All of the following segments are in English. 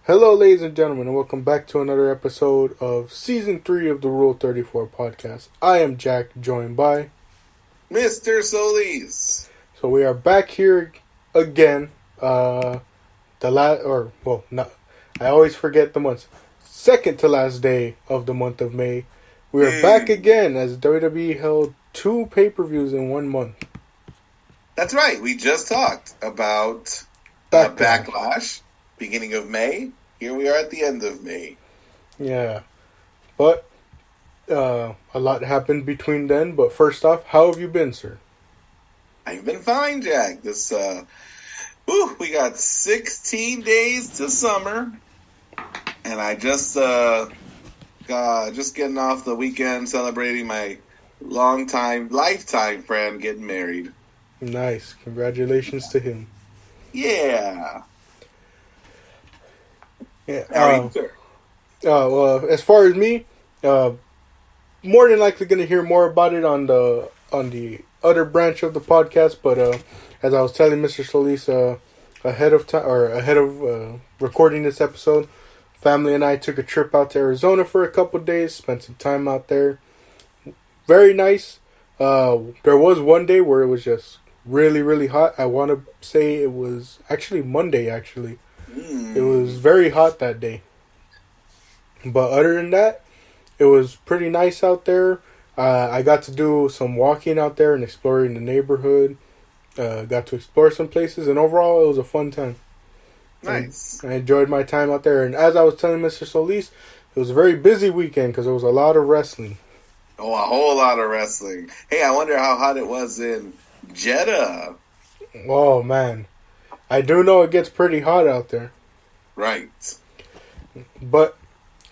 Hello, ladies and gentlemen, and welcome back to another episode of Season 3 of the Rule 34 podcast. I am Jack, joined by Mr. Solis. So we are back here again. I always forget the months. Second to last day of the month of May. We are back again as WWE held 2 pay-per-views in 1 month. That's right. We just talked about Backlash, beginning of May. Here we are at the end of May. Yeah. But a lot happened between then. But first off, how have you been, sir? I've been fine, Jack. We got 16 days to summer. And I just getting off the weekend celebrating my lifetime friend getting married. Nice. Congratulations to him. Yeah. Yeah. How are you, sir? Well, as far as me, more than likely going to hear more about it on the other branch of the podcast. But as I was telling Mr. Solis ahead of recording this episode, family and I took a trip out to Arizona for a couple of days, spent some time out there. Very nice. There was one day where it was just really, really hot. I want to say it was actually Monday, actually. It was very hot that day. But other than that, it was pretty nice out there. I got to do some walking out there and exploring the neighborhood. Got to explore some places, and overall, it was a fun time. Nice. I enjoyed my time out there. And as I was telling Mr. Solis, it was a very busy weekend because there was a lot of wrestling. Oh, a whole lot of wrestling. Hey, I wonder how hot it was in Jeddah. Oh, man. I do know it gets pretty hot out there. Right. But,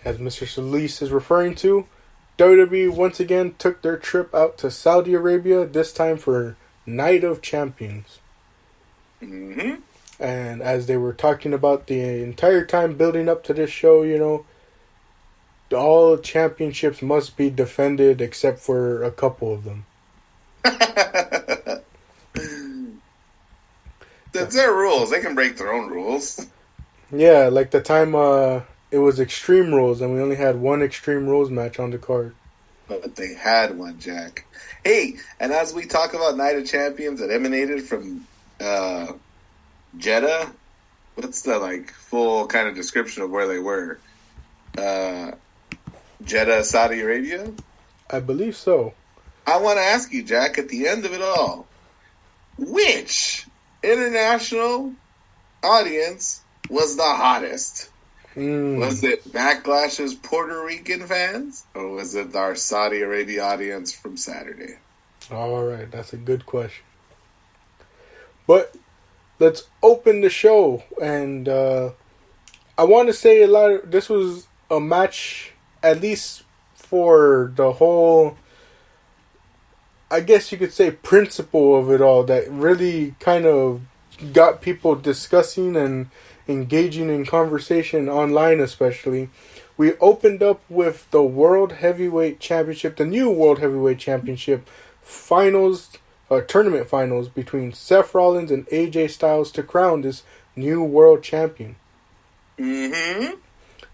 as Mr. Solis is referring to, WWE once again took their trip out to Saudi Arabia, this time for Night of Champions. Mm-hmm. And as they were talking about the entire time building up to this show, all championships must be defended except for a couple of them. That's their rules. They can break their own rules. Yeah, like the time it was Extreme Rules and we only had one Extreme Rules match on the card. But they had one, Jack. Hey, and as we talk about Night of Champions that emanated from Jeddah, what's the full kind of description of where they were? Jeddah, Saudi Arabia? I believe so. I want to ask you, Jack, at the end of it all, which international audience was the hottest? Was it Backlash's Puerto Rican fans, or was it our Saudi Arabia audience from Saturday? All right, that's a good question. But let's open the show, and I want to say this was a match, at least for the whole, I guess you could say, principle of it all, that really kind of got people discussing and engaging in conversation online, especially. We opened up with the World Heavyweight Championship, the new World Heavyweight Championship tournament finals between Seth Rollins and AJ Styles to crown this new world champion. Mm-hmm.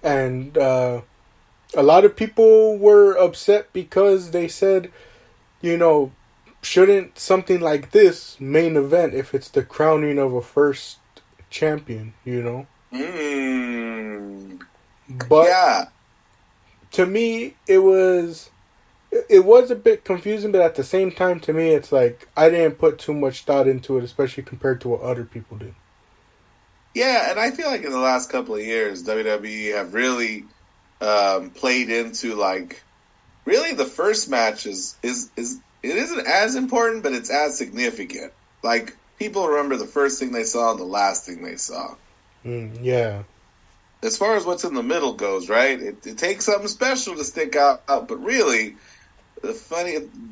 And a lot of people were upset because they said, shouldn't something like this main event if it's the crowning of a first champion, But yeah, to me, it was a bit confusing, but at the same time, to me, it's like I didn't put too much thought into it, especially compared to what other people did. Yeah, and I feel like in the last couple of years, WWE have really played into really the first match is it isn't as important, but it's as significant. People remember the first thing they saw and the last thing they saw. Yeah. As far as what's in the middle goes, right? It takes something special to stick out, but really,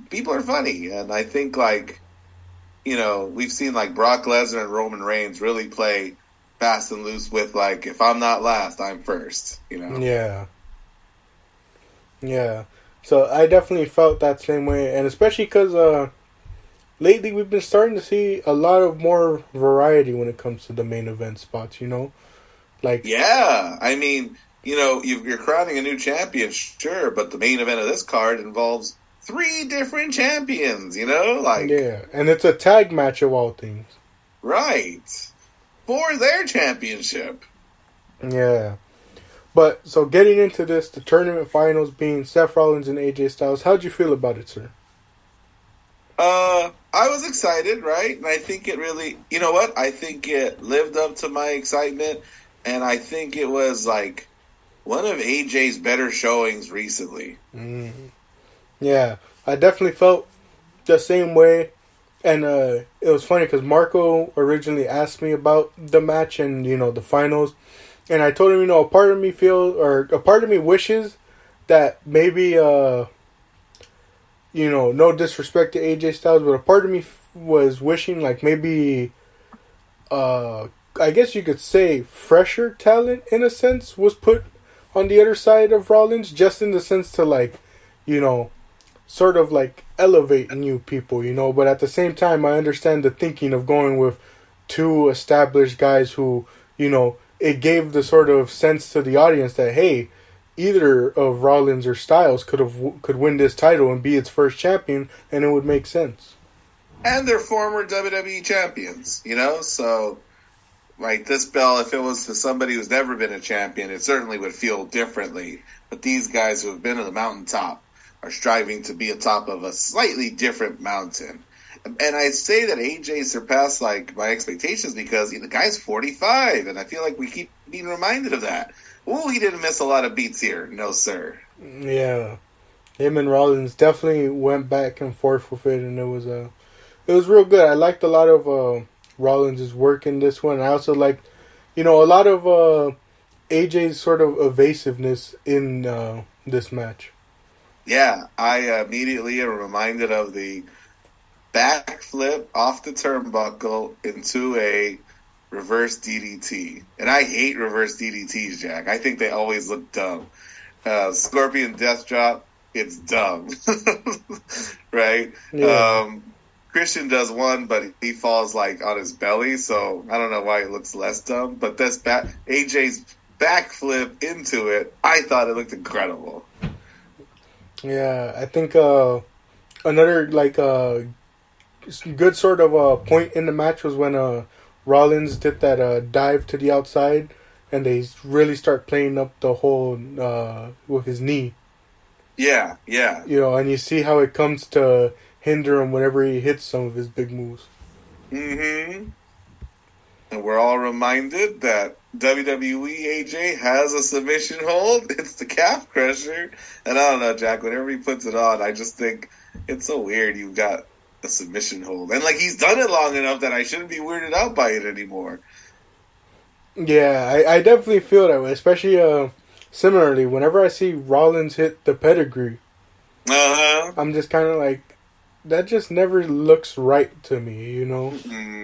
people are funny, and I think we've seen Brock Lesnar and Roman Reigns really play fast and loose with if I'm not last, I'm first. Yeah. Yeah. So I definitely felt that same way, and especially because lately we've been starting to see a lot of more variety when it comes to the main event spots. Like, yeah, I mean, you're crowning a new champion, sure, but the main event of this card involves 3 different champions. Like, yeah, and it's a tag match of all things. right, for their championship. Yeah. But, so getting into this, the tournament finals being Seth Rollins and AJ Styles, how'd you feel about it, sir? I was excited, right? And I think it really, you know what? I think it lived up to my excitement, and I think it was like one of AJ's better showings recently. Yeah, I definitely felt the same way. And it was funny because Marco originally asked me about the match and, the finals. And I told him, a part of me wishes that maybe, no disrespect to AJ Styles, but a part of me was wishing like maybe, I guess you could say fresher talent in a sense was put on the other side of Rollins, just in the sense to like, sort of like elevate new people, but at the same time I understand the thinking of going with 2 established guys who, it gave the sort of sense to the audience that, hey, either of Rollins or Styles could win this title and be its first champion, and it would make sense. And they're former WWE champions, so like this belt, if it was to somebody who's never been a champion, it certainly would feel differently. But these guys who have been at the mountaintop are striving to be atop of a slightly different mountain. And I say that AJ surpassed like my expectations because the guy's 45, and I feel like we keep being reminded of that. Oh, he didn't miss a lot of beats here. No, sir. Yeah. Him and Rollins definitely went back and forth with it, and it was real good. I liked a lot of Rollins' work in this one. I also liked, a lot of AJ's sort of evasiveness in this match. Yeah, I immediately am reminded of the backflip off the turnbuckle into a reverse DDT. And I hate reverse DDTs, Jack. I think they always look dumb. Scorpion Death Drop, it's dumb. Right? Yeah. Christian does one, but he falls like on his belly, so I don't know why it looks less dumb. But this AJ's backflip into it, I thought it looked incredible. Yeah, I think another good sort of point in the match was when Rollins did that dive to the outside, and they really start playing up the whole with his knee. Yeah, yeah. And you see how it comes to hinder him whenever he hits some of his big moves. Mm-hmm. And we're all reminded that WWE AJ has a submission hold. It's the calf crusher. And I don't know, Jack, whenever he puts it on, I just think it's so weird you've got a submission hold. And, he's done it long enough that I shouldn't be weirded out by it anymore. Yeah, I definitely feel that way. Especially, similarly, whenever I see Rollins hit the pedigree, I'm just kind of like, that just never looks right to me, Mm-hmm.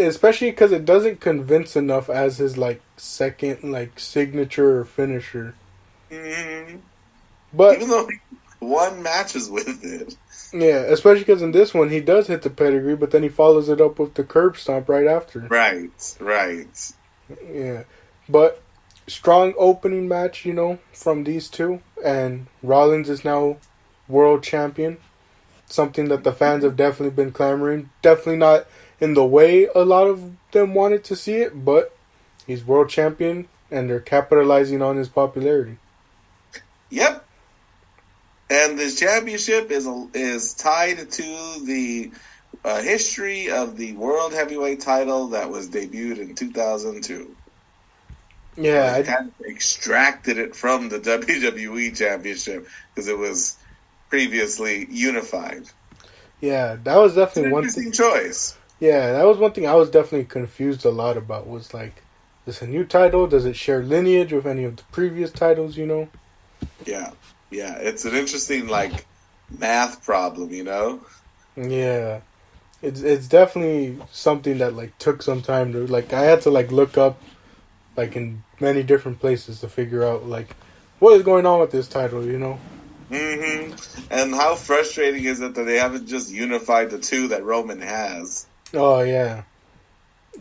Especially because it doesn't convince enough as his second signature or finisher. Mm-hmm. But even though one matches with it, yeah, especially because in this one he does hit the pedigree, but then he follows it up with the curb stomp right after. Right. Yeah, but strong opening match, from these two, and Rollins is now world champion. Something that the fans have definitely been clamoring. Definitely not in the way a lot of them wanted to see it, but he's world champion, and they're capitalizing on his popularity. Yep. And this championship is tied to the history of the World Heavyweight title that was debuted in 2002. Yeah. I kind of extracted it from the WWE Championship because it was previously unified. Yeah, that was definitely one interesting choice. Yeah, that was one thing I was definitely confused a lot about. Was is this a new title? Does it share lineage with any of the previous titles? Yeah, it's an interesting math problem. Yeah, it's definitely something that took some time to I had to look up in many different places to figure out what is going on with this title. Mm-hmm. And how frustrating is it that they haven't just unified the two that Roman has? Oh, yeah.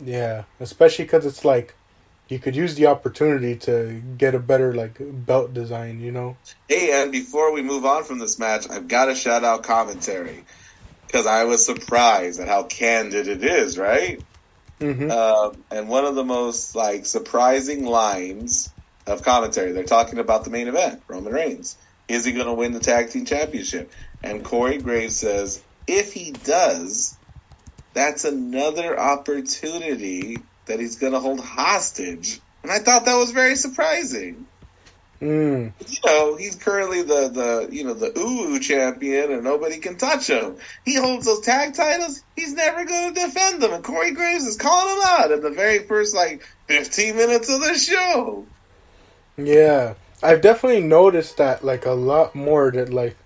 Yeah. Especially because it's you could use the opportunity to get a better like belt design, you know? Hey, and before we move on from this match, I've got to shout out commentary because I was surprised at how candid it is, right? Mm-hmm. And one of the most like surprising lines of commentary, they're talking about the main event, Roman Reigns. Is he going to win the tag team championship? And Corey Graves says, if he does, that's another opportunity that he's going to hold hostage. And I thought that was very surprising. Mm. You know, he's currently the ooh champion, and nobody can touch him. He holds those tag titles. He's never going to defend them. And Corey Graves is calling him out in the very first 15 minutes of the show. Yeah, I've definitely noticed that like a lot more that like,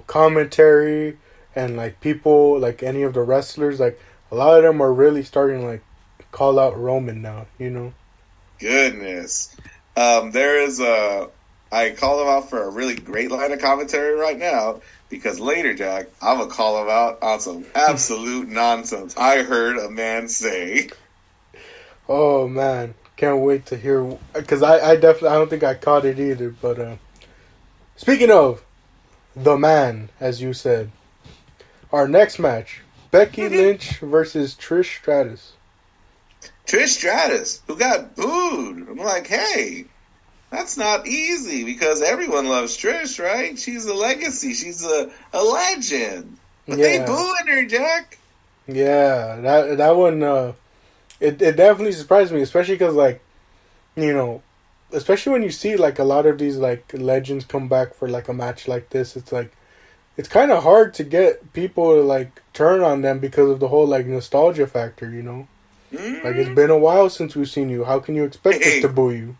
commentary and like people like any of the wrestlers, like a lot of them are really starting to like call out Roman now, Goodness. I call him out for a really great line of commentary right now because later, Jack, I'm going to call him out on some absolute nonsense I heard a man say. Oh, man. Can't wait to hear, because I don't think I caught it either, but speaking of the man, as you said, our next match, Becky Lynch versus Trish Stratus. Trish Stratus, who got booed. I'm like, hey, that's not easy because everyone loves Trish, right? She's a legacy. She's a legend. But they booing her, Jack. Yeah, that one, it definitely surprised me, especially because, like, especially when you see, like, a lot of these, like, legends come back for, like, a match like this. It's, like, it's kind of hard to get people to, like, turn on them because of the whole, like, nostalgia factor, Mm-hmm. Like, it's been a while since we've seen you. How can you expect us to boo you?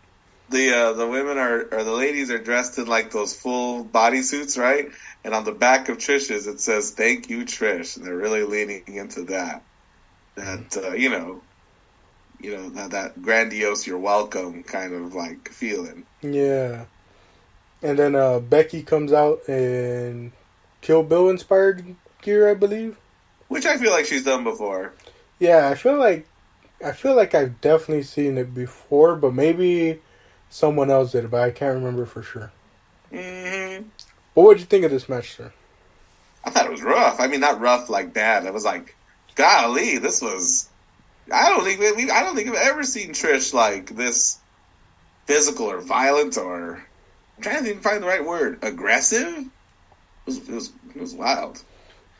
The women or the ladies are dressed in like those full bodysuits, right? And on the back of Trish's, it says "Thank you, Trish." And they're really leaning into that. That that grandiose "You're welcome" kind of like feeling. Yeah. And then Becky comes out in Kill Bill inspired gear, I believe. Which I feel like she's done before. Yeah, I feel like I've definitely seen it before, but maybe someone else did it, but I can't remember for sure. Mm-hmm. What would you think of this match, sir? I thought it was rough. I mean, not rough like bad. It was like, golly, this was. I don't think I've ever seen Trish like this physical or violent or. I'm trying to even find the right word. Aggressive. It was wild.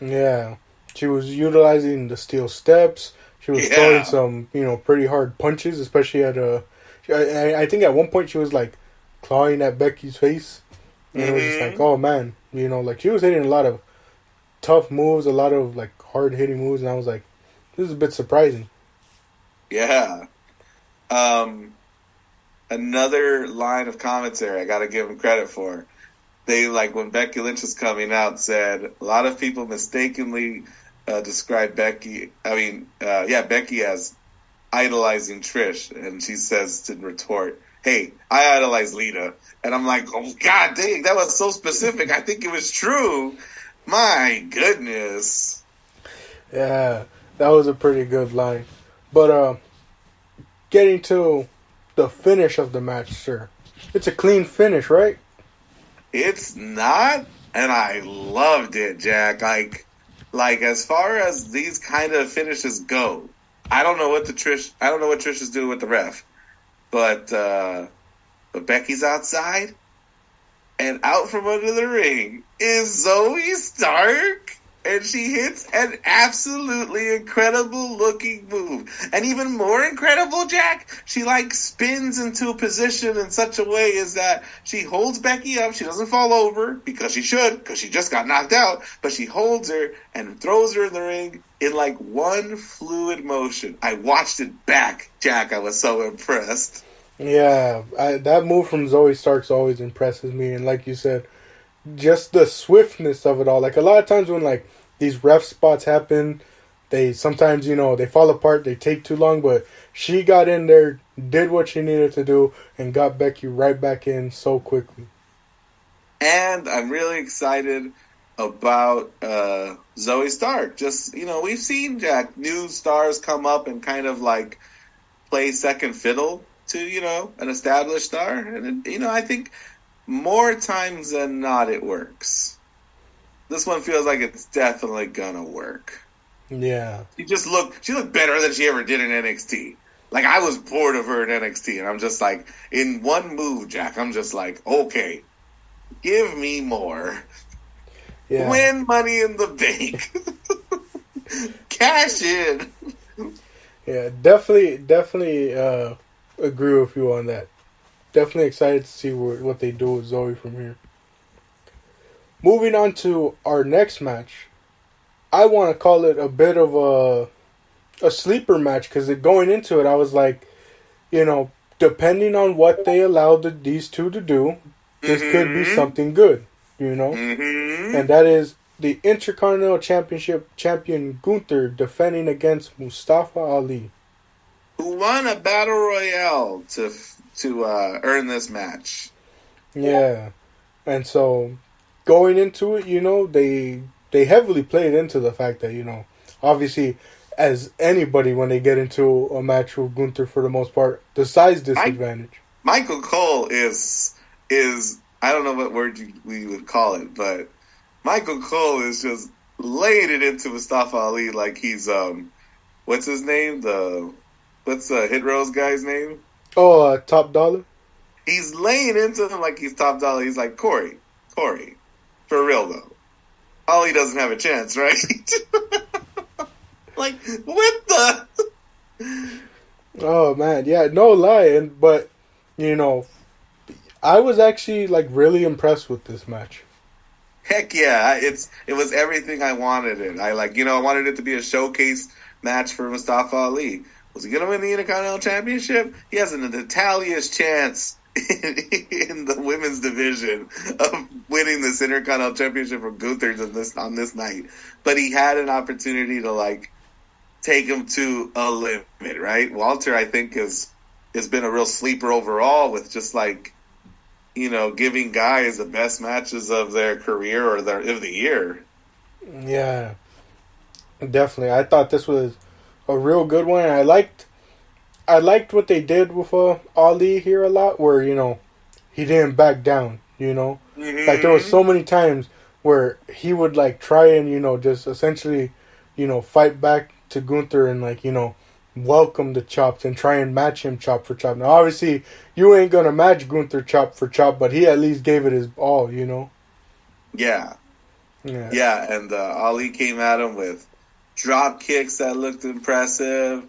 Yeah, she was utilizing the steel steps. She was throwing some, pretty hard punches, especially at I think at one point she was like clawing at Becky's face, and it was just like, oh man, like she was hitting a lot of tough moves, a lot of like hard hitting moves, and I was like, this is a bit surprising. Yeah. Another line of commentary I got to give them credit for. They when Becky Lynch was coming out said a lot of people mistakenly describe Becky. Becky as idolizing Trish, and she says to retort, "Hey, I idolize Lita." And I'm like, "Oh God dang, that was so specific. I think it was true." My goodness. Yeah, that was a pretty good line. But getting to the finish of the match, sir. It's a clean finish, right? It's not, and I loved it, Jack. Like as far as these kind of finishes go, I don't know what Trish is doing with the ref, but Becky's outside, and out from under the ring is Zoe Stark, and she hits an absolutely incredible looking move. And even more incredible, Jack, she spins into a position in such a way is that she holds Becky up. She doesn't fall over because she should, because she just got knocked out, but she holds her and throws her in the ring in one fluid motion. I watched it back, Jack. I was so impressed. Yeah, that move from Zoe Starks always impresses me. And like you said, just the swiftness of it all. Like a lot of times when these ref spots happen, they sometimes, they fall apart, they take too long, but she got in there, did what she needed to do, and got Becky right back in so quickly. And I'm really excited about Zoe Stark. Just, we've seen, Jack, new stars come up and kind of play second fiddle to, an established star. And, I think more times than not it works. This one feels like it's definitely gonna work. Yeah. She looked better than she ever did in NXT. Like, I was bored of her in NXT, and I'm just like, in one move, Jack, I'm just like, okay, give me more. Yeah. Win Money in the Bank. Cash in. Yeah, definitely agree with you on that. Definitely excited to see what they do with Zoe from here. Moving on to our next match. I want to call it a bit of a sleeper match because going into it, I was like, depending on what they allowed these two to do, this could be something good, And that is the Intercontinental Championship champion Gunther defending against Mustafa Ali, who won a battle royale to earn this match. Yeah, and so going into it, they heavily played into the fact that obviously, as anybody when they get into a match with Gunther for the most part, the size disadvantage. Michael Cole is I don't know what word we would call it, but Michael Cole is just laying it into Mustafa Ali like he's what's his name? What's Hit Row's guy's name? Oh, Top Dollar. He's laying into him like he's Top Dollar. He's like, Corey, for real though, Ali doesn't have a chance, right? Like, what the? Oh man, yeah, no lie, but I was actually really impressed with this match. Heck yeah, it was everything I wanted it. I wanted it to be a showcase match for Mustafa Ali. Was he going to win the Intercontinental Championship? He has an Italia's chance in the women's division of winning this Intercontinental Championship from Gunther on this night. But he had an opportunity to take him to a limit, right? Walter, I think, has been a real sleeper overall with just giving guys the best matches of their career or of the year. Yeah, definitely. I thought this was a real good one. I liked what they did with Ali here a lot, where he didn't back down. Like there was so many times where he would try and just essentially fight back to Gunther and welcome the chops and try and match him chop for chop. Now obviously you ain't gonna match Gunther chop for chop, but he at least gave it his all. Yeah, and Ali came at him with drop kicks that looked impressive.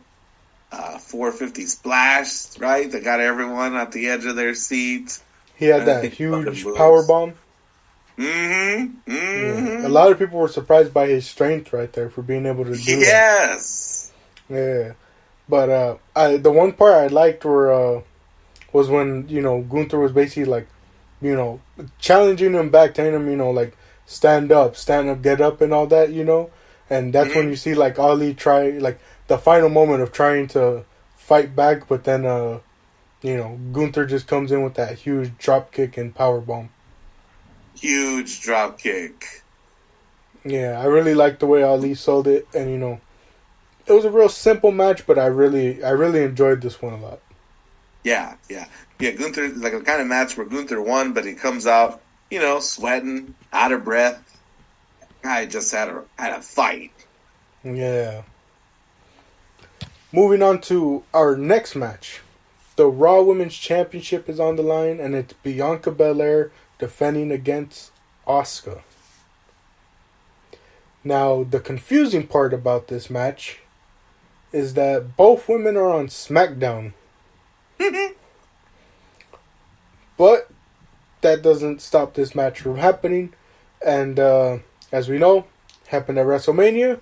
450 splash, right? That got everyone at the edge of their seat. He had that huge power bomb. Mm-hmm. Yeah. A lot of people were surprised by his strength right there for being able to do that. Yes. Yeah. But the one part I liked was when, Gunther was basically challenging him back, telling him, stand up, get up and all that, And that's when you see Ali try the final moment of trying to fight back, but then Gunther just comes in with that huge drop kick and power bomb. Huge drop kick. Yeah, I really liked the way Ali sold it, and it was a real simple match, but I really enjoyed this one a lot. Yeah. Gunther, a kind of match where Gunther won, but he comes out, sweating, out of breath. Guy just had a fight. Yeah. Moving on to our next match. The Raw Women's Championship is on the line, and it's Bianca Belair defending against Asuka. Now, the confusing part about this match is that both women are on Smackdown. But that doesn't stop this match from happening. And as we know, happened at WrestleMania.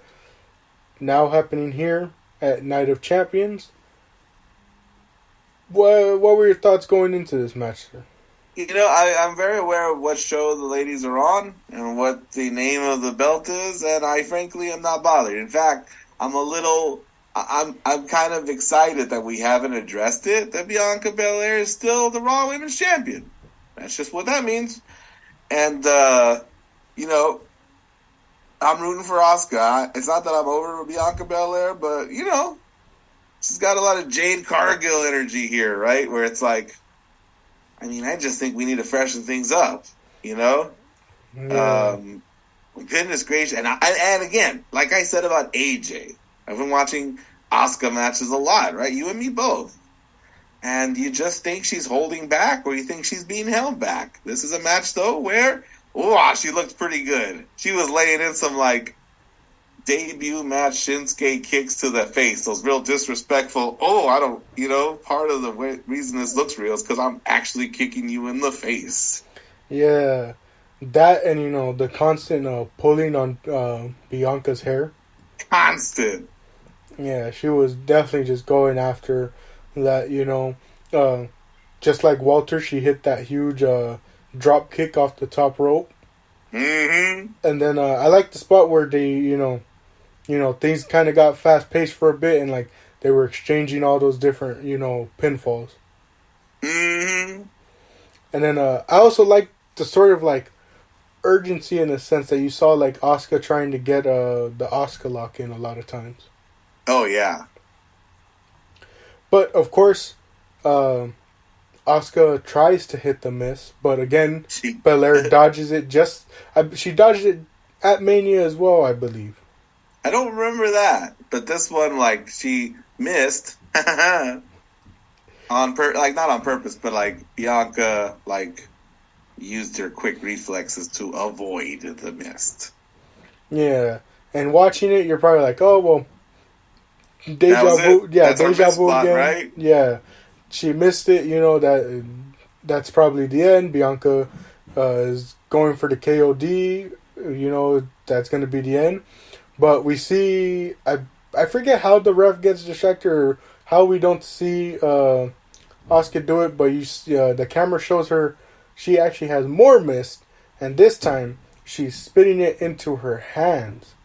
Now happening here at Night of Champions. What were your thoughts going into this match, sir? I'm very aware of what show the ladies are on and what the name of the belt is, and I frankly am not bothered. In fact, I'm kind of excited that we haven't addressed it, that Bianca Belair is still the Raw Women's Champion. That's just what that means. And, I'm rooting for Asuka. It's not that I'm over Bianca Belair, but, she's got a lot of Jade Cargill energy here, right? Where it's like, I mean, I just think we need to freshen things up, you know? Yeah. Goodness gracious. And again, like I said about AJ, I've been watching Asuka matches a lot, right? You and me both. And you just think she's holding back or you think she's being held back. This is a match, though, where, she looked pretty good. She was laying in some, like, debut match Shinsuke kicks to the face. Those real disrespectful, part of the reason this looks real is because I'm actually kicking you in the face. Yeah. That and, the constant pulling on Bianca's hair. Constant. Yeah, she was definitely just going after that, just like Walter, she hit that huge drop kick off the top rope. Mm-hmm. And then I like the spot where they, things kind of got fast paced for a bit and like they were exchanging all those different, pinfalls. Mm-hmm. And then I also like the sort of like urgency in the sense that you saw like Asuka trying to get the Asuka lock in a lot of times. Oh yeah. But of course, Asuka tries to hit the miss, but again, Belair dodges it. She dodged it at Mania as well, I believe. I don't remember that, but this one, like, she missed not on purpose, but like Bianca, like, used her quick reflexes to avoid the miss. Yeah, and watching it, you're probably like, oh well, deja vu. Yeah, that's deja vu spot, again. Right? Yeah, she missed it. That's probably the end. Bianca is going for the KOD. That's going to be the end. But we see, I forget how the ref gets distracted or how we don't see Asuka do it, but the camera shows her she actually has more mist, and this time she's spitting it into her hands.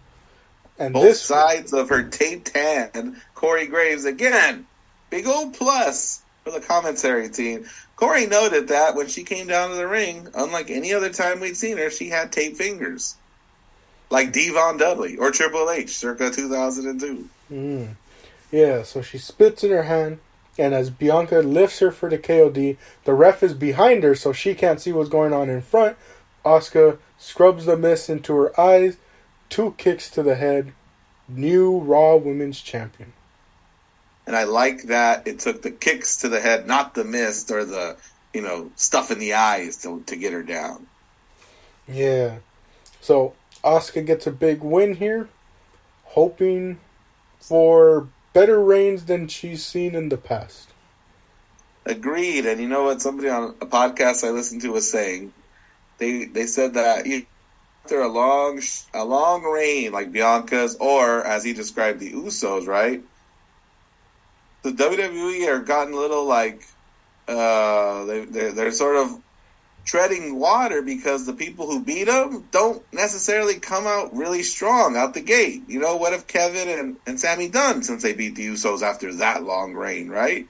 And both sides of her taped hand, Corey Graves again, big old plus for the commentary team. Corey noted that when she came down to the ring, unlike any other time we'd seen her, she had taped fingers. Like Devon Dudley or Triple H circa 2002. Yeah, so she spits in her hand, and as Bianca lifts her for the KOD, the ref is behind her so she can't see what's going on in front. Asuka scrubs the mist into her eyes, 2 kicks to the head, new Raw Women's Champion. And I like that it took the kicks to the head, not the mist or the, stuff in the eyes to get her down. Yeah. So Asuka gets a big win here, hoping for better reigns than she's seen in the past. Agreed. And you know what? Somebody on a podcast I listened to was saying, they said that after a long reign like Bianca's, or as he described the Usos, right? The WWE are gotten a little like they're sort of treading water because the people who beat them don't necessarily come out really strong out the gate. What if Kevin and Sami done since they beat the Usos after that long reign, right?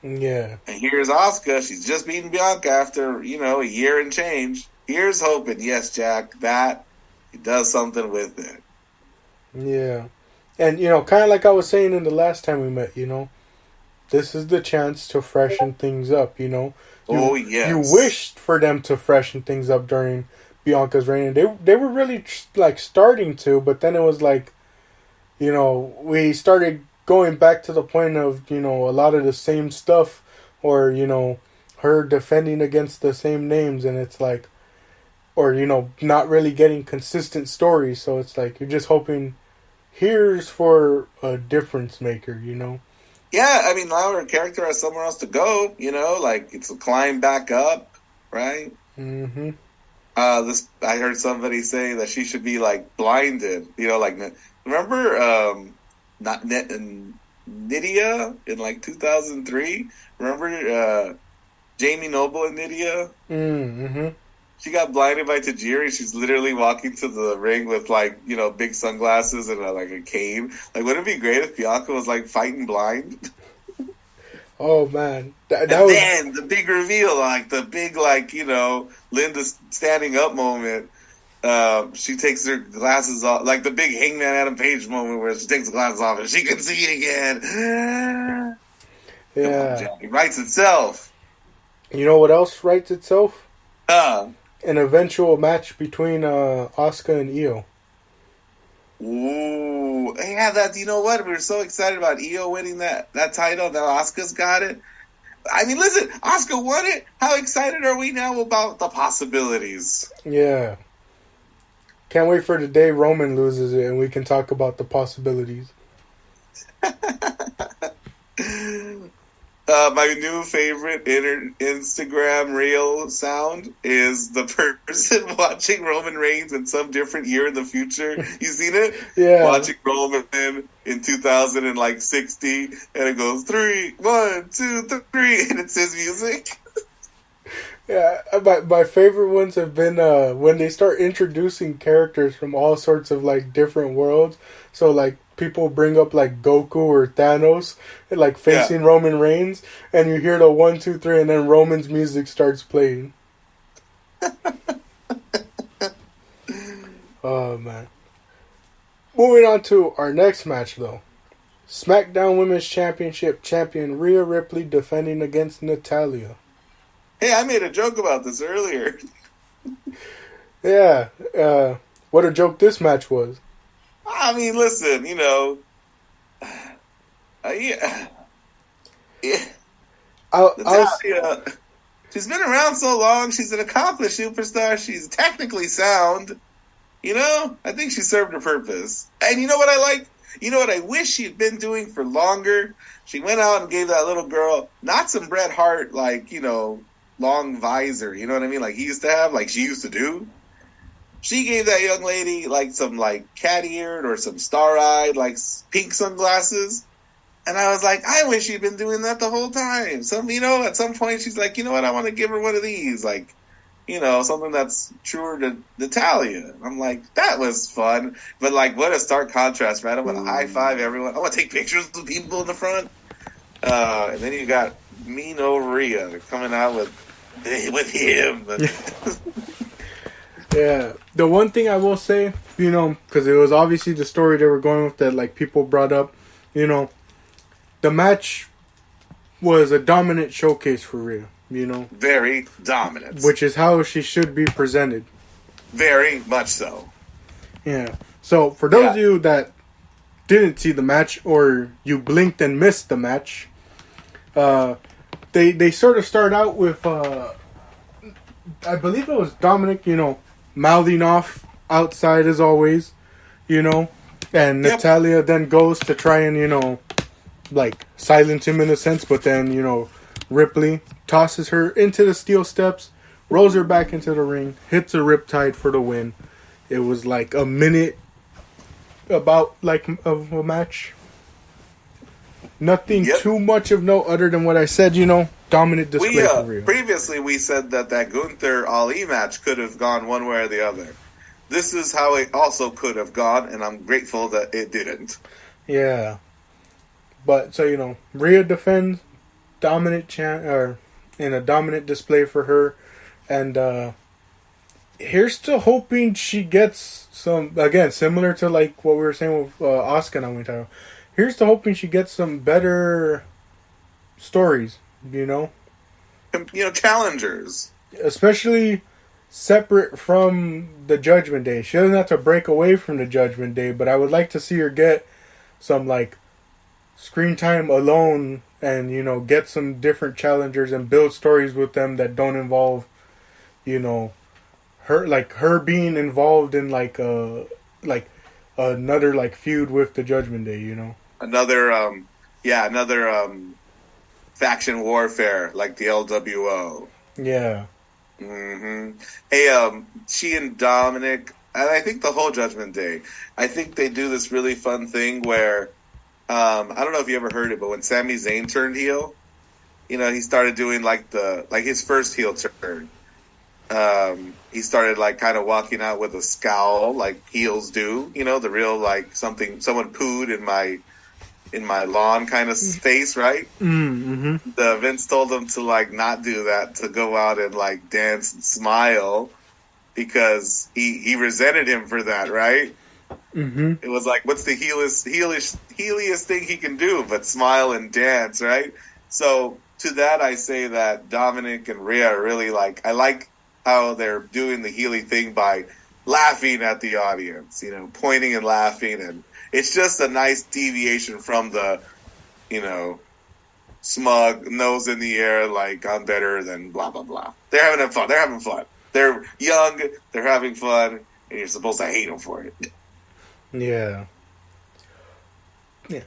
Yeah. And here's Asuka. She's just beaten Bianca after, a year and change. Here's hoping, yes, Jack, that he does something with it. Yeah. And, kind of like I was saying in the last time we met, this is the chance to freshen things up, Yes. You wished for them to freshen things up during Bianca's reign. And they were really, like, starting to, but then it was like, we started going back to the point of, a lot of the same stuff or, her defending against the same names, and it's like, or, not really getting consistent stories. So it's like, you're just hoping here's for a difference maker, Yeah, I mean, now her character has somewhere else to go, like it's a climb back up, right? Mm-hmm. I heard somebody say that she should be like blinded, remember Nydia in like 2003? Remember Jamie Noble and Nydia? Mm-hmm. She got blinded by Tajiri. She's literally walking to the ring with big sunglasses and a cane. Like, wouldn't it be great if Bianca was like fighting blind? Oh man, then the big reveal, like the big Linda standing up moment. she takes her glasses off, like the big Hangman Adam Page moment where she takes the glasses off and she can see again. Come on, Jack. It writes itself. You know what else writes itself? Uh, An eventual match between Asuka and Io. Ooh, yeah, that, you know what? We were so excited about Io winning that title. Now Asuka's got it. I mean, listen, Asuka won it. How excited are we now about the possibilities? Yeah. Can't wait for the day Roman loses it and we can talk about the possibilities. My new favorite Instagram reel sound is the person watching Roman Reigns in some different year in the future. You seen it? Yeah. Watching Roman in 2060, and it goes 3, 1, 2, 3, and it's his music. Yeah, my favorite ones have been when they start introducing characters from all sorts of like different worlds. So like people bring up like Goku or Thanos, and, like facing Roman Reigns, and you hear the 1, 2, 3, and then Roman's music starts playing. Oh man. Moving on to our next match though. SmackDown Women's Championship champion Rhea Ripley defending against Natalya. Hey, I made a joke about this earlier. Yeah, what a joke this match was. I mean, listen, you know, yeah. Natalya, she's been around so long. She's an accomplished superstar. She's technically sound. You know, I think she served her purpose. And you know what I like? You know what I wish she'd been doing for longer? She went out and gave that little girl, not some Bret Hart, like, you know, long visor, you know what I mean? Like he used to have, like she used to do. She gave that young lady like some like cat-eared or some star-eyed, like pink sunglasses. And I was like, I wish she'd been doing that the whole time. Some, you know, at some point she's like, you know what, I want to give her one of these. Like, you know, something that's truer to Natalya. I'm like, that was fun. But like, what a stark contrast, man. I want to high-five everyone. I want to take pictures with people in the front. And then you got mean old Rhea coming out with him. Yeah. The one thing I will say, you know, because it was obviously the story they were going with that, like, people brought up, you know, the match was a dominant showcase for Rhea, you know. Very dominant. Which is how she should be presented. Very much so. Yeah. So, for those of you that didn't see the match, or you blinked and missed the match, they sort of start out with, I believe it was Dominic, you know, mouthing off outside as always, you know, and Natalya then goes to try and, you know, like, silence him in a sense, but then, you know, Ripley tosses her into the steel steps, rolls her back into the ring, hits a riptide for the win. It was like a minute about, like, of a match. Nothing too much of note other than what I said, you know, dominant display for Rhea. Previously we said that Gunther Ali match could have gone one way or the other. This is how it also could have gone, and I'm grateful that it didn't. Yeah. But, so, you know, Rhea defends dominant in a dominant display for her, and here's to hoping she gets some, again, similar to like what we were saying with Asuka and Natalya. Here's to hoping she gets some better stories, you know? You know, challengers. Especially separate from the Judgment Day. She doesn't have to break away from the Judgment Day, but I would like to see her get some, like, screen time alone and, you know, get some different challengers and build stories with them that don't involve, you know, her being involved in, like, another, like, feud with the Judgment Day, you know? Another faction warfare like the LWO. Yeah. Mm-hmm. Hey, she and Dominic, and I think the whole Judgment Day, I think they do this really fun thing where, I don't know if you ever heard it, but when Sami Zayn turned heel, you know, he started doing like his first heel turn. He started like kind of walking out with a scowl, like heels do, you know, the real like someone pooed in my lawn kind of face, right? Mm-hmm. The Vince told him to like not do that, to go out and like dance and smile. because he resented him for that, right? Mm-hmm. It was like, what's the heeliest thing he can do but smile and dance, right? So to that, I say that Dominic and Rhea are really I like how they're doing the Healy thing by laughing at the audience, pointing and laughing. And it's just a nice deviation from the, smug, nose in the air, like I'm better than blah, blah, blah. They're having fun. They're having fun. They're young. They're having fun. And you're supposed to hate them for it. Yeah. Yeah.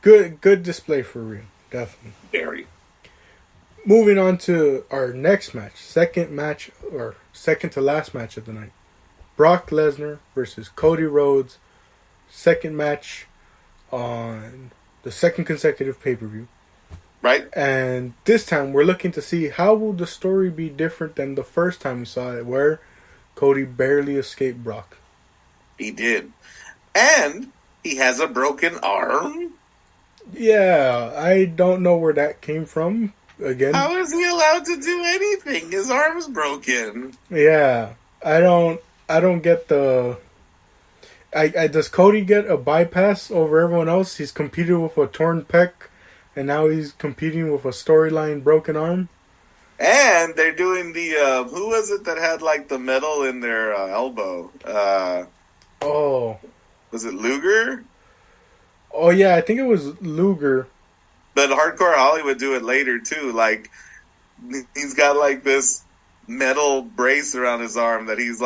Good display for real. Definitely. Very. Moving on to our next match. Second to last match of the night. Brock Lesnar versus Cody Rhodes. Second match on the second consecutive pay-per-view. Right. And this time we're looking to see how will the story be different than the first time we saw it, where Cody barely escaped Brock. He did. And he has a broken arm. Yeah, I don't know where that came from. Again, how is he allowed to do anything? His arm's broken. Yeah, I don't get the. Does Cody get a bypass over everyone else? He's competed with a torn pec, and now he's competing with a storyline broken arm. And they're doing the who was it that had the metal in their elbow? Was it Luger? Oh yeah, I think it was Luger. But Hardcore Holly would do it later too. He's got this metal brace around his arm that he's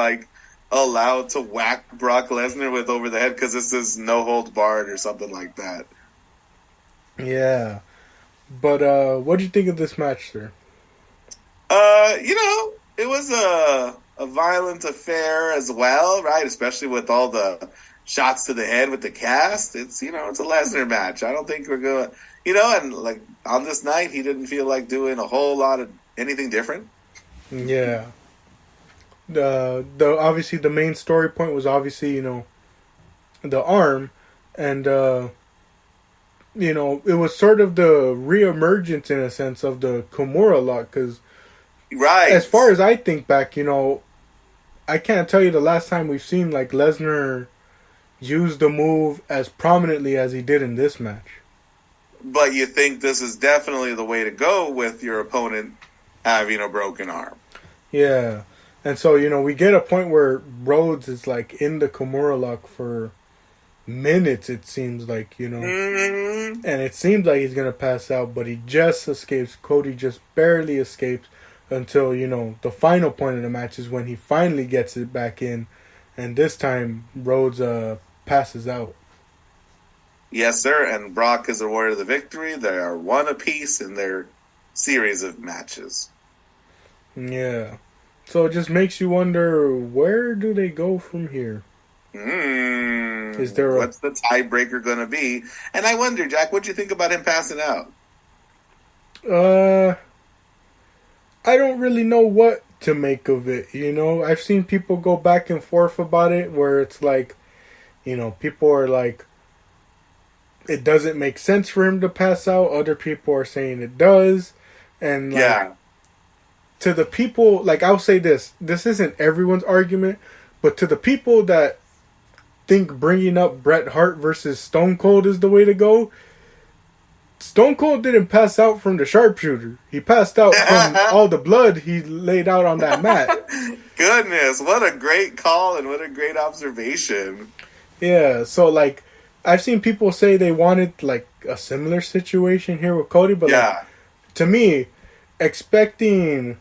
allowed to whack Brock Lesnar with over the head because this is no holds barred or something like that. Yeah, but what do you think of this match, sir? It was a violent affair as well, right? Especially with all the shots to the head with the cast. It's it's a Lesnar match. I don't think we're going. And on this night, he didn't feel like doing a whole lot of anything different. Yeah. The obviously the main story point was obviously the arm, and it was sort of the reemergence in a sense of the Kimura lock, because right, as far as I think back, I can't tell you the last time we've seen Lesnar use the move as prominently as he did in this match. But you think this is definitely the way to go with your opponent having a broken arm. Yeah. And so, we get a point where Rhodes is in the Kimura lock for minutes, it seems like, Mm-hmm. And it seems like he's going to pass out, but he just escapes. Cody just barely escapes until, the final point of the match is when he finally gets it back in. And this time, Rhodes passes out. Yes, sir. And Brock is awarded the victory. They are one apiece in their series of matches. Yeah. So it just makes you wonder, where do they go from here? Is there what's the tiebreaker going to be? And I wonder, Jack, what'd you think about him passing out? I don't really know what to make of it. I've seen people go back and forth about it, where it's people are it doesn't make sense for him to pass out. Other people are saying it does. And to the people, I'll say this isn't everyone's argument, but to the people that think bringing up Bret Hart versus Stone Cold is the way to go, Stone Cold didn't pass out from the sharpshooter. He passed out from all the blood he laid out on that mat. Goodness, what a great call and what a great observation. Yeah, so I've seen people say they wanted a similar situation here with Cody, but to me, expecting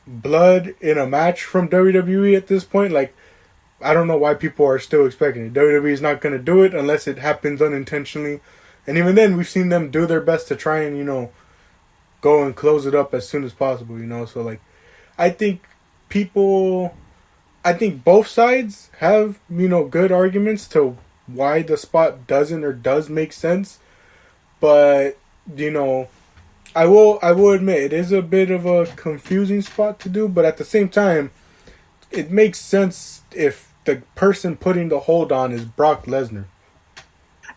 blood in a match from WWE at this point, I don't know why people are still expecting it. WWE is not going to do it unless it happens unintentionally. And even then, we've seen them do their best to try and, go and close it up as soon as possible, So, I think both sides have, good arguments to why the spot doesn't or does make sense. But, I will admit, it is a bit of a confusing spot to do, but at the same time, it makes sense if the person putting the hold on is Brock Lesnar.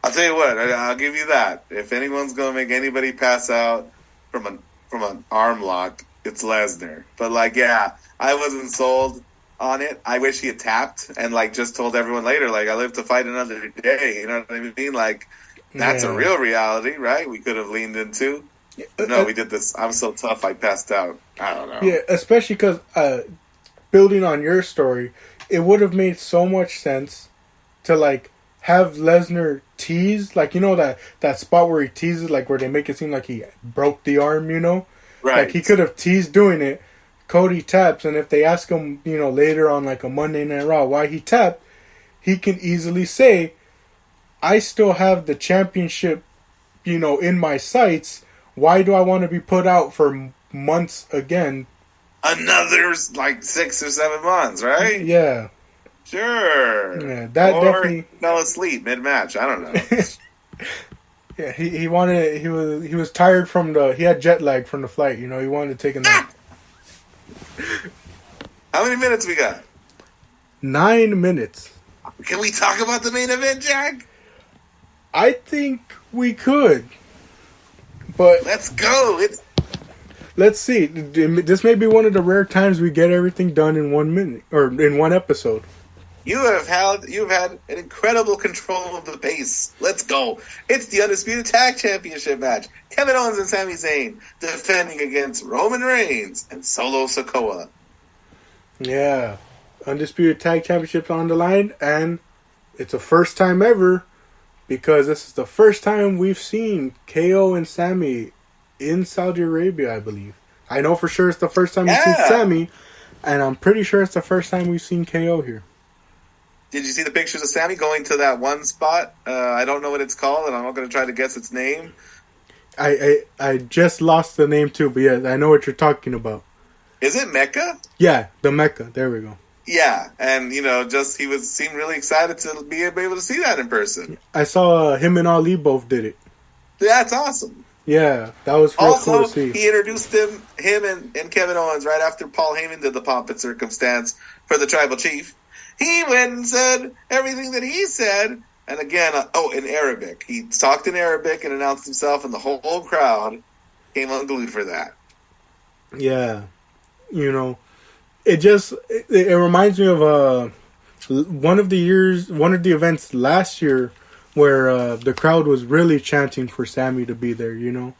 I'll tell you what, I'll give you that. If anyone's going to make anybody pass out from an arm lock, it's Lesnar. But I wasn't sold. on it. I wish he had tapped and like just told everyone later, like, I live to fight another day. You know what I mean? Like, that's a real reality, right? We could have leaned into. But no, we did this. I'm so tough, I passed out. I don't know. Yeah, especially because building on your story, it would have made so much sense to like have Lesnar tease, like, you know, that spot where he teases, like where they make it seem like he broke the arm, you know? Right. Like he could have teased doing it. Cody taps, and if they ask him, you know, later on like a Monday Night Raw why he tapped, he can easily say, I still have the championship, you know, in my sights. Why do I want to be put out for months again? Another like 6 or 7 months, right? Yeah. Sure. Yeah, that or definitely fell asleep mid-match. I don't know. Yeah, he wanted, he was tired from he had jet lag from the flight, you know, he wanted to take a nap. How many minutes we got? 9 minutes. Can we talk about the main event, Jack? I think we could. But let's go. Let's see. This may be one of the rare times we get everything done in 1 minute or in one episode. You've had an incredible control of the pace. Let's go. It's the Undisputed Tag Championship match. Kevin Owens and Sami Zayn defending against Roman Reigns and Solo Sikoa. Yeah. Undisputed Tag Championship on the line, and it's a first time ever because this is the first time we've seen KO and Sami in Saudi Arabia, I believe. I know for sure it's the first time we've seen Sami, and I'm pretty sure it's the first time we've seen KO here. Did you see the pictures of Sami going to that one spot? I don't know what it's called, and I'm not going to try to guess its name. I just lost the name too, but yeah, I know what you're talking about. Is it Mecca? Yeah, the Mecca. There we go. Yeah, and you know, just seemed really excited to be able to see that in person. I saw him and Ali both did it. That's awesome. Yeah, that was real cool to see. He introduced him and Kevin Owens right after Paul Heyman did the pomp and circumstance for the Tribal Chief. He went and said everything that he said, and again, in Arabic. He talked in Arabic and announced himself, and the whole crowd came unglued for that. Yeah, you know, it reminds me of one of the events last year where the crowd was really chanting for Sami to be there, you know.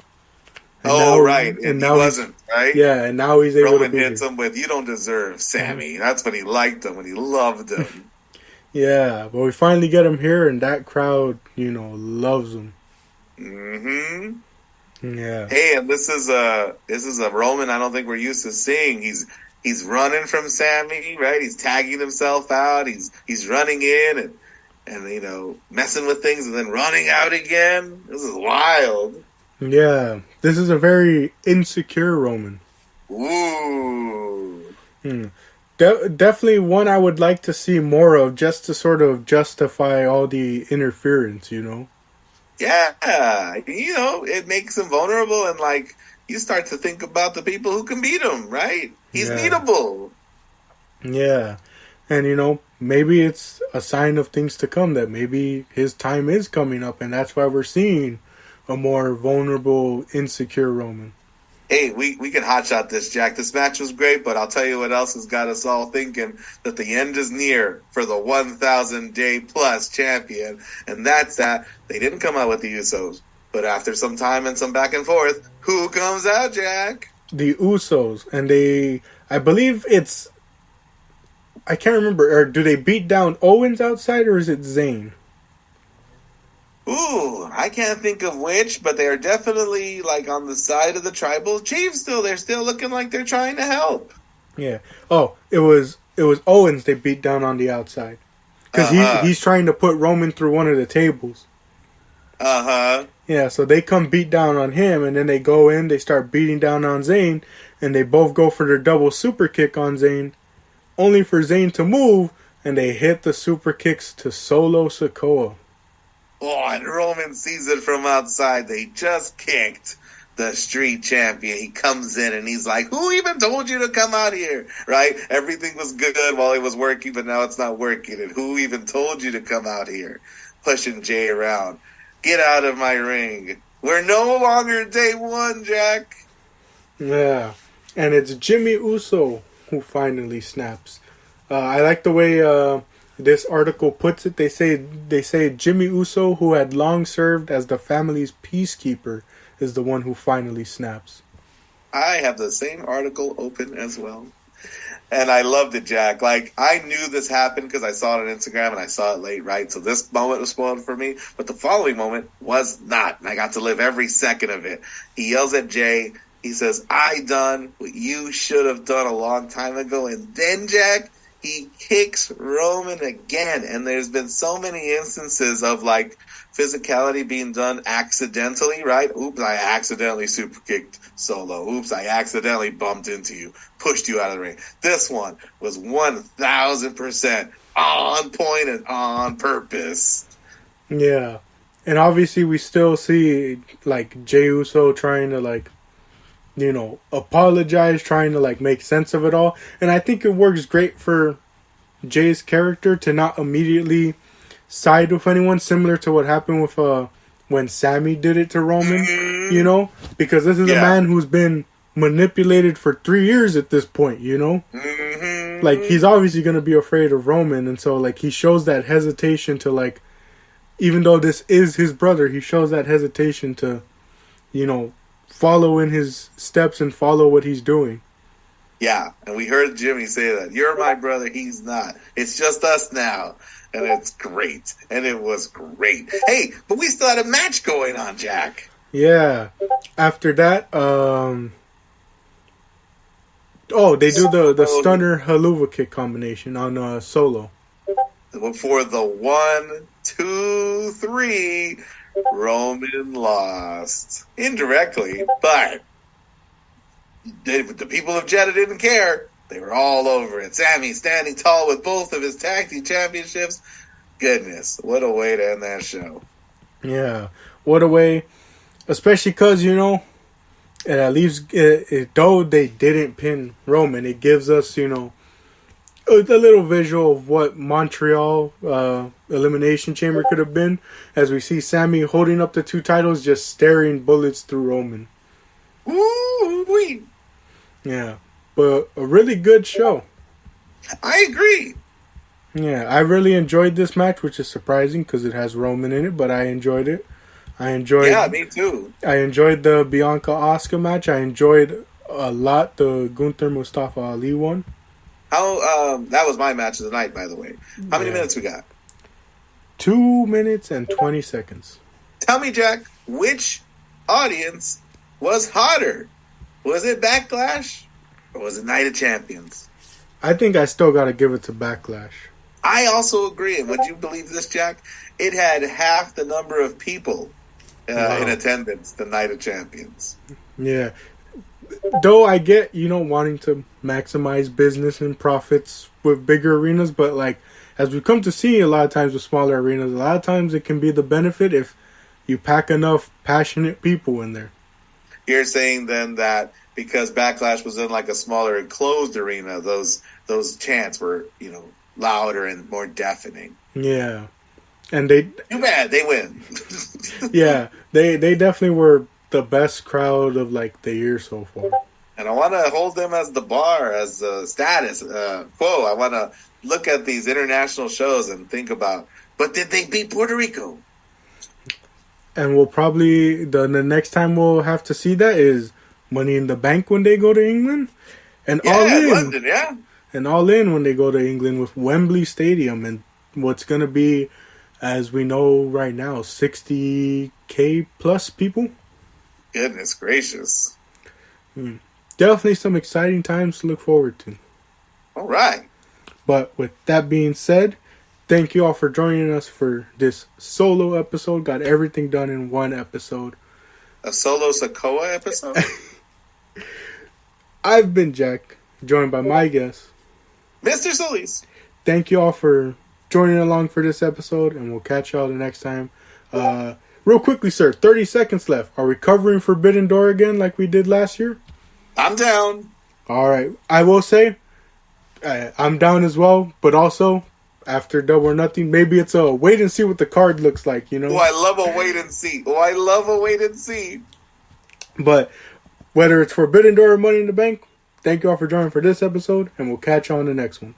And right. And now he wasn't, right? Yeah, and now he's able Roman to be hits him with, "You don't deserve Sami." That's when he liked him, when he loved him. Yeah, but we finally get him here, and that crowd, you know, loves him. Mm-hmm. Yeah. Hey, and this is a Roman I don't think we're used to seeing. He's running from Sami, right? He's tagging himself out. He's running in and you know, messing with things and then running out again. This is wild. Yeah, this is a very insecure Roman. Ooh. Definitely one I would like to see more of, just to sort of justify all the interference, you know? Yeah, you know, it makes him vulnerable, and like, you start to think about the people who can beat him, right? He's beatable. Yeah. And, you know, maybe it's a sign of things to come, that maybe his time is coming up, and that's why we're seeing a more vulnerable, insecure Roman. Hey, we can hotshot this, Jack. This match was great, but I'll tell you what else has got us all thinking that the end is near for the 1,000-day plus champion, and that's that they didn't come out with the Usos. But after some time and some back and forth, who comes out, Jack? The Usos, and I believe it's, I can't remember, or do they beat down Owens outside, or is it Zayn? Ooh, I can't think of which, but they are definitely like on the side of the Tribal Chief still. They're still looking like they're trying to help. Yeah. Oh, it was Owens they beat down on the outside. Because he's trying to put Roman through one of the tables. Yeah, so they come beat down on him, and then they go in, they start beating down on Zayn, and they both go for their double super kick on Zayn, only for Zayn to move, and they hit the super kicks to Solo Sikoa. Oh, and Roman sees it from outside. They just kicked the street champion. He comes in and he's like, who even told you to come out here? Right? Everything was good while it was working, but now it's not working. And who even told you to come out here? Pushing Jay around. Get out of my ring. We're no longer day one, Jack. Yeah. And it's Jimmy Uso who finally snaps. I like the way this article puts it. They say Jimmy Uso, who had long served as the family's peacekeeper, is the one who finally snaps. I have the same article open as well. And I loved it, Jack. Like, I knew this happened because I saw it on Instagram and I saw it late, right? So this moment was spoiled for me. But the following moment was not. And I got to live every second of it. He yells at Jay. He says, I done what you should have done a long time ago. And then, Jack, he kicks Roman again. And there's been so many instances of, like, physicality being done accidentally, right? Oops, I accidentally super kicked Solo. Oops, I accidentally bumped into you, pushed you out of the ring. This one was 1,000% on point and on purpose. Yeah. And obviously we still see, like, Jey Uso trying to, like, you know, apologize, trying to, like, make sense of it all. And I think it works great for Jay's character to not immediately side with anyone, similar to what happened with when Sammy did it to Roman, you know? Because this is a man who's been manipulated for 3 years at this point, you know? Like, he's obviously going to be afraid of Roman, and so, like, he shows that hesitation to, like, even though this is his brother, he shows that hesitation to, you know, follow in his steps and follow what he's doing. Yeah, and we heard Jimmy say that. You're my brother, he's not. It's just us now. And it's great. And it was great. Hey, but we still had a match going on, Jack. Yeah. After that, they do the stunner haluva kick combination on Solo. Before the 1, 2, 3, Roman lost. Indirectly, but the people of Jeddah didn't care. They were all over it. Sammy standing tall with both of his tag team championships. Goodness, what a way to end that show. Yeah, what a way. Especially because, you know, it at least, though they didn't pin Roman, it gives us, you know, a little visual of what Montreal Elimination Chamber could have been. As we see Sammy holding up the 2 titles, just staring bullets through Roman. Ooh-wee. Yeah. But a really good show. I agree. Yeah, I really enjoyed this match, which is surprising because it has Roman in it, but I enjoyed it. Yeah, me too. I enjoyed the Bianca Asuka match. I enjoyed a lot the Gunther Mustafa Ali one. That was my match of the night, by the way. How many minutes we got? 2 minutes and 20 seconds. Tell me, Jack, which audience was hotter? Was it Backlash? Or was it Night of Champions? I think I still got to give it to Backlash. I also agree. And would you believe this, Jack? It had half the number of people in attendance than Night of Champions. Yeah. Though I get, you know, wanting to maximize business and profits with bigger arenas, but, like, as we come to see a lot of times with smaller arenas, a lot of times it can be the benefit if you pack enough passionate people in there. You're saying then that because Backlash was in like a smaller enclosed arena, those chants were, you know, louder and more deafening. Yeah. And too bad they win. Yeah, they definitely were the best crowd of like the year so far. And I want to hold them as the bar, as a status quo. I want to look at these international shows and think about, but did they beat Puerto Rico? And we'll probably, the next time we'll have to see that is Money in the Bank when they go to England. And All In. London, yeah. And All In when they go to England with Wembley Stadium. And what's going to be, as we know right now, 60K plus people. Goodness gracious. Definitely some exciting times to look forward to. All right. But with that being said, thank you all for joining us for this solo episode. Got everything done in one episode. A solo Sokoa episode? I've been Jack, joined by my guest, Mr. Solis. Thank you all for joining along for this episode, and we'll catch y'all the next time. Real quickly, sir, 30 seconds left. Are we covering Forbidden Door again like we did last year? I'm down. All right. I will say, I'm down as well, but also, after Double or Nothing, maybe it's a wait and see what the card looks like, you know? Oh, I love a wait and see. I love a wait and see. But whether it's Forbidden Door or Money in the Bank, thank you all for joining for this episode, and we'll catch you on the next one.